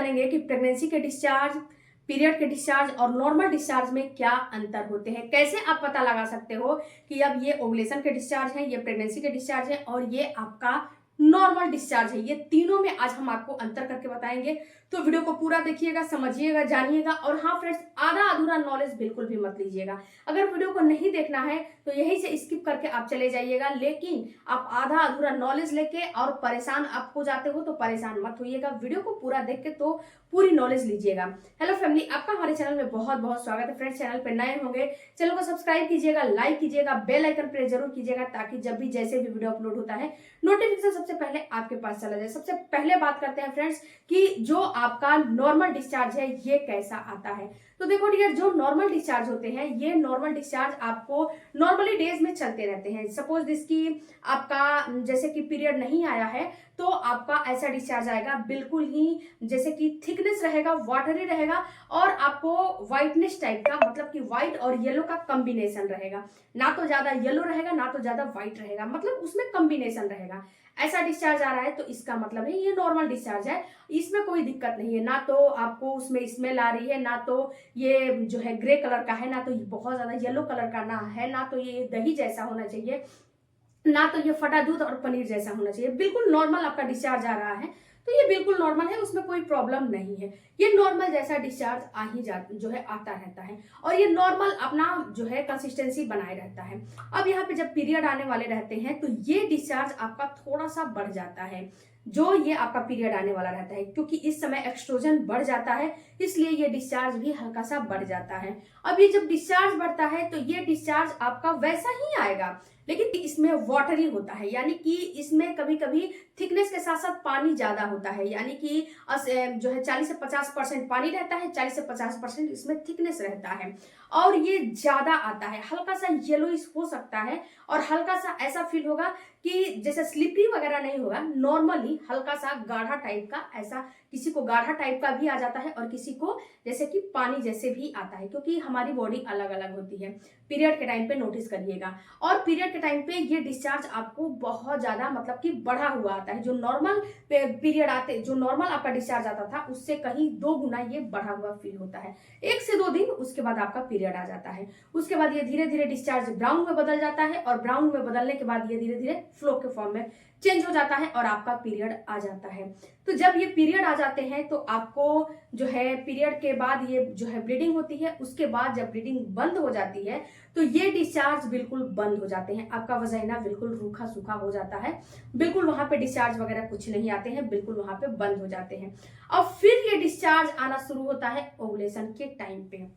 जानेंगे कि प्रेगनेंसी के डिस्चार्ज, पीरियड के डिस्चार्ज और नॉर्मल डिस्चार्ज में क्या अंतर होते हैं। कैसे आप पता लगा सकते हो कि अब ये ओवुलेशन के डिस्चार्ज है, ये प्रेगनेंसी के डिस्चार्ज है और ये आपका नॉर्मल डिस्चार्ज है। ये तीनों में आज हम आपको अंतर करके बताएंगे, तो वीडियो को पूरा देखिएगा, समझिएगा, जानिएगा। और हाँ फ्रेंड्स, आधा अधूरा नॉलेज बिल्कुल भी मत लीजिएगा। अगर वीडियो को नहीं देखना है तो यहीं से स्किप करके आप चले जाइएगा, लेकिन आप आधा अधूरा नॉलेज लेके और परेशान आप हो जाते हो तो परेशान मत होइएगा। वीडियो को पूरा देख के तो पूरी नॉलेज लीजिएगा। हेलो फैमिली, आपका हमारे चैनल में बहुत बहुत स्वागत है। फ्रेंड्स, चैनल पे नए होंगे, चैनल को सब्सक्राइब कीजिएगा, लाइक कीजिएगा, बेल आइकन प्रेस जरूर कीजिएगा, ताकि जब भी जैसे भी वीडियो अपलोड होता है नोटिफिकेशन सबसे पहले आपके पास चला जाए। सबसे पहले बात करते हैं फ्रेंड्स कि जो आपका नॉर्मल डिस्चार्ज है ये कैसा आता है। तो देखो डियर, जो नॉर्मल डिस्चार्ज होते हैं, ये नॉर्मल डिस्चार्ज आपको नॉर्मली डेज में चलते रहते हैं। सपोज जिसकी आपका जैसे कि पीरियड नहीं आया है तो आपका ऐसा डिस्चार्ज आएगा, बिल्कुल ही जैसे कि थिकनेस रहेगा, वाटरी रहेगा और आपको व्हाइटनेस टाइप का, मतलब कि व्हाइट और येलो का कॉम्बिनेशन रहेगा। ना तो ज्यादा येलो रहेगा ना तो ज्यादा व्हाइट रहेगा, मतलब उसमें कॉम्बिनेशन रहेगा। ऐसा डिस्चार्ज आ रहा है तो इसका मतलब है ये नॉर्मल डिस्चार्ज है, इसमें कोई दिक्कत नहीं है। ना तो आपको उसमें स्मेल आ रही है, ना तो ये जो है ग्रे कलर का है, ना तो ये बहुत ज्यादा येलो कलर का ना है, ना तो ये दही जैसा होना चाहिए, ना तो ये फटा दूध और पनीर जैसा होना चाहिए। बिल्कुल नॉर्मल आपका डिस्चार्ज आ रहा है तो ये बिल्कुल नॉर्मल है, उसमें कोई प्रॉब्लम नहीं है। ये नॉर्मल जैसा डिस्चार्ज आ ही जा जो है आता रहता है और ये नॉर्मल अपना जो है कंसिस्टेंसी बनाए रहता है। अब यहाँ पे जब पीरियड आने वाले रहते हैं तो ये डिस्चार्ज आपका थोड़ा सा बढ़ जाता है। जो ये आपका पीरियड आने वाला रहता है, क्योंकि इस समय एक्सट्रोजन बढ़ जाता है, इसलिए ये डिस्चार्ज भी हल्का सा बढ़ जाता है। अब ये जब डिस्चार्ज बढ़ता है तो ये डिस्चार्ज आपका वैसा ही आएगा, लेकिन इसमें वाटरी होता है, यानी कि इसमें कभी कभी थिकनेस के साथ साथ पानी ज्यादा होता है। यानी कि जो है 40 से 50% पानी रहता है, 40 से 50% इसमें थिकनेस रहता है और ये ज्यादा आता है। हल्का सा येलोइश हो सकता है और हल्का सा ऐसा फील होगा कि जैसे स्लिपरी वगैरह नहीं होगा, नॉर्मली हल्का सा गाढ़ा टाइप का, ऐसा किसी को गाढ़ा टाइप का भी आ जाता है और किसी को जैसे कि पानी जैसे भी आता है, क्योंकि हमारी बॉडी अलग अलग होती है। पीरियड के टाइम पे नोटिस करिएगा। और पीरियड के टाइम पे ये डिस्चार्ज आपको बहुत ज्यादा मतलब कि बढ़ा हुआ आता है। जो नॉर्मल पीरियड आते, जो नॉर्मल आपका डिस्चार्ज आता था उससे कहीं 2 गुना ये बढ़ा हुआ फील होता है। 1 से 2 दिन उसके बाद आपका पीरियड आ जाता है। उसके बाद ये धीरे धीरे डिस्चार्ज ब्राउन में बदल जाता है और ब्राउन में बदलने के बाद ये धीरे धीरे फ्लो के फॉर्म में चेंज हो जाता है और आपका पीरियड आ जाता है। तो जब ये पीरियड आ जाते हैं तो आपको जो है पीरियड के बाद ये जो है ब्लीडिंग होती है। उसके बाद जब ब्लीडिंग बंद हो जाती है तो ये डिस्चार्ज बिल्कुल बंद हो जाते हैं। आपका वजाइना बिल्कुल रूखा सूखा हो जाता है, बिल्कुल वहां पे डिस्चार्ज वगैरह कुछ नहीं आते हैं, बिल्कुल वहां पे बंद हो जाते हैं। अब फिर ये डिस्चार्ज आना शुरू होता है ओवुलेशन के टाइम पे।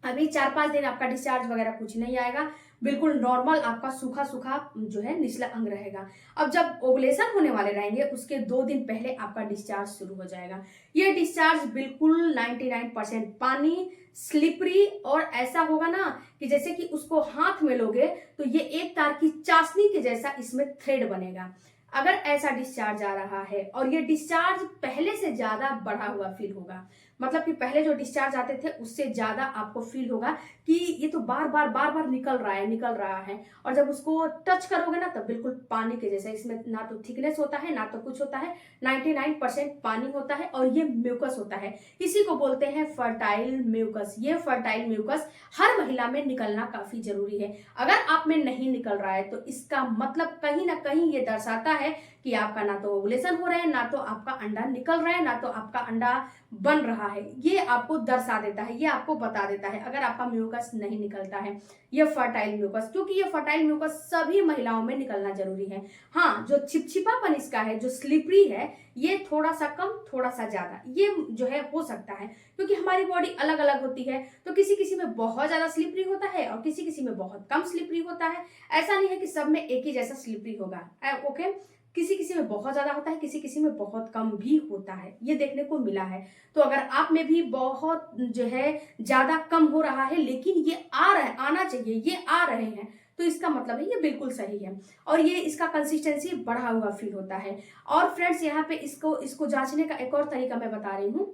अभी 4-5 दिन आपका डिस्चार्ज वगैरह कुछ नहीं आएगा, बिल्कुल नॉर्मल आपका सूखा सूखा जो है निचला अंग रहेगा। अब जब ओवुलेशन होने वाले रहेंगे उसके 2 दिन पहले आपका डिस्चार्ज शुरू हो जाएगा। ये डिस्चार्ज बिल्कुल 99% पानी, स्लिपरी और ऐसा होगा ना कि जैसे कि उसको हाथ में लोगे तो ये एक तार की चाशनी के जैसा इसमें थ्रेड बनेगा। अगर ऐसा डिस्चार्ज आ रहा है और ये डिस्चार्ज पहले से ज्यादा बढ़ा हुआ फील होगा, मतलब कि पहले जो डिस्चार्ज आते थे उससे ज्यादा आपको फील होगा कि ये तो बार बार निकल रहा है और जब उसको टच करोगे ना तब बिल्कुल पानी के जैसा, इसमें ना तो थिकनेस होता है ना तो कुछ होता है, 99% पानी होता है और ये म्यूकस होता है। इसी को बोलते हैं फर्टाइल म्यूकस। ये फर्टाइल म्यूकस हर महिला में निकलना काफी जरूरी है। अगर आप में नहीं निकल रहा है तो इसका मतलब कहीं ना कहीं ये दर्शाता है कि आपका ना तो ओवुलेशन हो रहा है, ना तो आपका अंडा निकल रहा है, ना तो आपका अंडा बन रहा है। ये आपको दर्शा देता है, ये आपको बता देता है अगर आपका म्यूकस नहीं निकलता है। ये फर्टाइल म्यूकस, क्योंकि ये फर्टाइल म्यूकस सभी महिलाओं में निकलना जरूरी है। हाँ, जो चिपचिपापन इसका है, जो स्लिपरी है, ये थोड़ा सा कम थोड़ा सा ज्यादा ये जो है हो सकता है, क्योंकि हमारी बॉडी अलग अलग होती है। तो किसी किसी में बहुत ज्यादा स्लिपरी होता है और किसी किसी में बहुत कम स्लिपरी होता है। ऐसा नहीं है कि सब में एक ही जैसा स्लिपरी होगा। ओके, किसी किसी में बहुत ज्यादा होता है, किसी किसी में बहुत कम भी होता है, ये देखने को मिला है। तो अगर आप में भी बहुत जो है ज्यादा कम हो रहा है लेकिन ये आ रहा है, आना चाहिए, ये आ रहे हैं, तो इसका मतलब है ये बिल्कुल सही है और ये इसका कंसिस्टेंसी बढ़ा हुआ फील होता है। और फ्रेंड्स, यहाँ पे इसको जांचने का एक और तरीका मैं बता रही हूँ।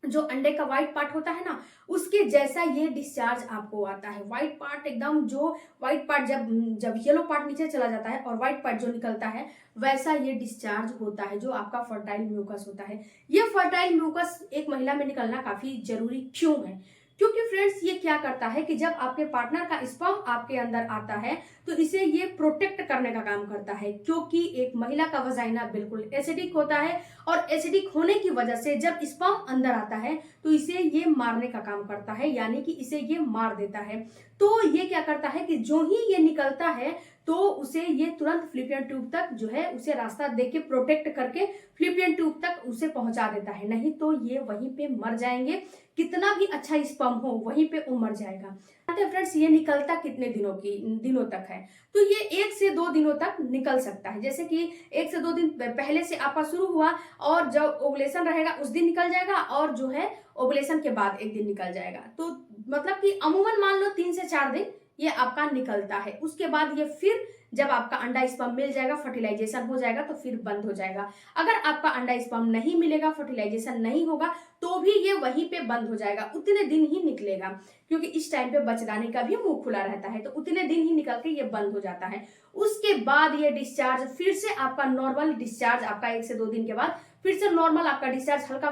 जो अंडे का व्हाइट पार्ट होता है ना, उसके जैसा ये डिस्चार्ज आपको आता है। व्हाइट पार्ट एकदम, जो व्हाइट पार्ट जब जब येलो पार्ट नीचे चला जाता है और व्हाइट पार्ट जो निकलता है, वैसा ये डिस्चार्ज होता है, जो आपका फर्टाइल म्यूकस होता है। ये फर्टाइल म्यूकस एक महिला में निकलना काफी जरूरी क्यों है? क्योंकि फ्रेंड्स ये क्या करता है कि जब आपके पार्टनर का स्पर्म आपके अंदर आता है, तो इसे ये प्रोटेक्ट करने का काम करता है, क्योंकि एक महिला का वजाइना बिल्कुल एसिडिक होता है, और एसिडिक होने की वजह से जब स्पर्म अंदर आता है तो इसे ये मारने का काम करता है, यानी कि इसे ये मार देता है। तो ये क्या करता है कि जो ही ये निकलता है तो उसे ये तुरंत फ्लिपियन ट्यूब तक जो है उसे रास्ता देके प्रोटेक्ट करके फ्लिपियन ट्यूब तक उसे पहुंचा देता है, नहीं तो ये वहीं पे मर जाएंगे। कितना भी अच्छा स्पर्म हो वहीं पे वो मर जाएगा। फ्रेंड्स ये निकलता कितने दिनों तक है? तो ये 1 से 2 दिनों तक निकल सकता है। जैसे कि 1 से 2 दिन पहले से आपका शुरू हुआ और जब ओवुलेशन रहेगा उस दिन निकल जाएगा, और जो है ओवुलेशन के बाद 1 दिन निकल जाएगा। तो मतलब कि अमूमन मान लो 3 से 4 दिन ये आपका निकलता है। उसके बाद ये फिर जब आपका अंडा स्पर्म मिल जाएगा, फर्टिलाइजेशन हो जाएगा, तो फिर बंद हो जाएगा। अगर आपका अंडा स्पर्म नहीं मिलेगा, फर्टिलाइजेशन नहीं होगा, तो भी ये वहीं पे बंद हो जाएगा, उतने दिन ही निकलेगा, क्योंकि इस टाइम पे बच्चेदानी का भी मुंह खुला रहता है, तो उतने दिन ही निकल के ये बंद हो जाता है। उसके बाद ये डिस्चार्ज फिर से आपका नॉर्मल डिस्चार्ज, आपका 1 से 2 दिन के बाद फिर से नॉर्मल आपका डिस्चार्ज हल्का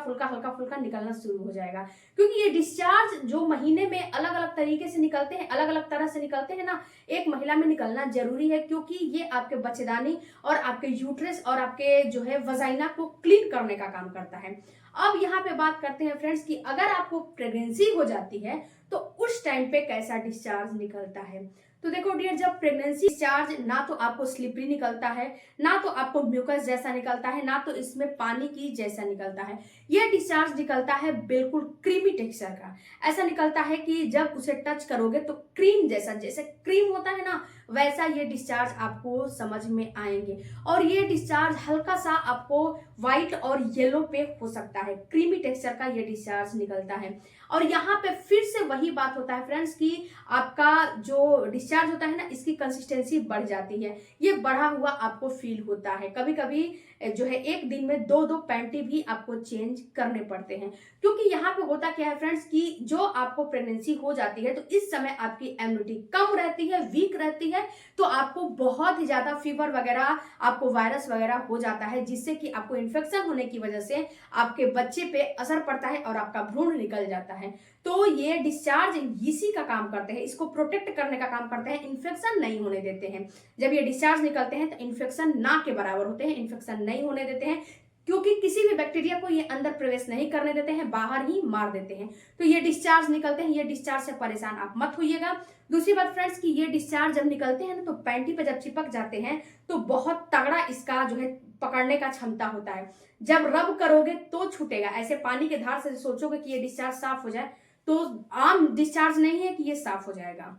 फुल्का निकलना शुरू हो जाएगा। क्योंकि ये डिस्चार्ज जो महीने में अलग अलग तरीके से निकलते हैं, अलग अलग तरह से निकलते हैं ना, एक महिला में निकलना जरूरी है, क्योंकि ये आपके बच्चेदानी और आपके यूट्रस और आपके जो है वजाइना को क्लीन करने का काम करता है। अब यहाँ पे बात करते हैं फ्रेंड्स कि अगर आपको प्रेगनेंसी हो जाती है तो उस टाइम पे कैसा डिस्चार्ज निकलता है। तो देखो डियर, जब प्रेगनेंसी डिस्चार्ज ना तो आपको स्लिपरी निकलता है, ना तो आपको म्यूकस जैसा निकलता है, ना तो इसमें पानी की जैसा निकलता है। यह डिस्चार्ज निकलता है बिल्कुल क्रीमी टेक्सचर का। ऐसा निकलता है कि जब उसे टच करोगे तो क्रीम जैसा, जैसे क्रीम होता है ना, वैसा ये डिस्चार्ज आपको समझ में आएंगे। और ये डिस्चार्ज हल्का सा आपको व्हाइट और येलो पे हो सकता है, क्रीमी टेक्सचर का ये डिस्चार्ज निकलता है। और यहाँ पे फिर से वही बात होता है फ्रेंड्स कि आपका जो डिस्चार्ज होता है ना, इसकी कंसिस्टेंसी बढ़ जाती है, ये बढ़ा हुआ आपको फील होता है। कभी कभी जो है 1 दिन में 2-2 पैंटी भी आपको चेंज करने पड़ते हैं। क्योंकि यहाँ पे होता क्या है फ्रेंड्स कि जो आपको प्रेगनेंसी हो जाती है तो इस समय आपकी इम्यूनिटी कम रहती है, वीक रहती है, तो आपको बहुत ही ज्यादा फीवर वगैरह, आपको वायरस वगैरह हो जाता है, जिससे कि आपको इन्फेक्शन होने की वजह से आपके बच्चे पे असर पड़ता है और आपका भ्रूण निकल जाता है। तो ये डिस्चार्ज इसी का काम करते हैं, इसको प्रोटेक्ट करने का काम करते हैं, इन्फेक्शन नहीं होने देते हैं। जब ये डिस्चार्ज निकलते हैं तो इन्फेक्शन ना के बराबर होते हैं, इन्फेक्शन नहीं होने देते हैं, क्योंकि किसी भी बैक्टीरिया को ये अंदर प्रवेश नहीं करने देते हैं, बाहर ही मार देते हैं। तो ये डिस्चार्ज निकलते हैं, ये डिस्चार्ज से परेशान आप मत होइएगा। दूसरी बात फ्रेंड्स कि ये डिस्चार्ज जब निकलते हैं ना, तो पैंटी पे जब चिपक जाते हैं तो बहुत तगड़ा इसका जो है पकड़ने का क्षमता होता है। जब रब करोगे तो छूटेगा, ऐसे पानी के धार से सोचोगे कि ये डिस्चार्ज साफ हो जाए, तो आम डिस्चार्ज नहीं है कि ये साफ हो जाएगा।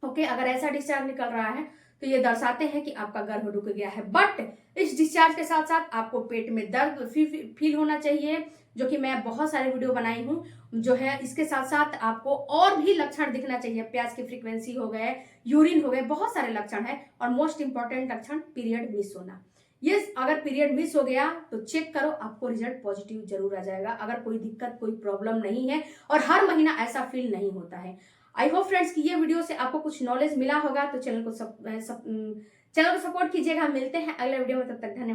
ओके, अगर ऐसा डिस्चार्ज निकल रहा है तो ये दर्शाते हैं कि आपका गर्भ रुक गया है। बट इस डिस्चार्ज के साथ साथ आपको पेट में दर्द फील होना चाहिए, जो कि मैं बहुत सारे वीडियो बनाई हूँ जो है। इसके साथ साथ आपको और भी लक्षण दिखना चाहिए, प्यास की फ्रीक्वेंसी हो गए, यूरिन हो गए, बहुत सारे लक्षण है। और मोस्ट इंपॉर्टेंट लक्षण पीरियड मिस होना। ये अगर पीरियड मिस हो गया तो चेक करो, आपको रिजल्ट पॉजिटिव जरूर आ जाएगा, अगर कोई दिक्कत कोई प्रॉब्लम नहीं है और हर महीना ऐसा फील नहीं होता है। आई होप फ्रेंड्स कि ये वीडियो से आपको कुछ नॉलेज मिला होगा, तो चैनल को सपोर्ट कीजिएगा। मिलते हैं अगले वीडियो में, तब तक धन्यवाद।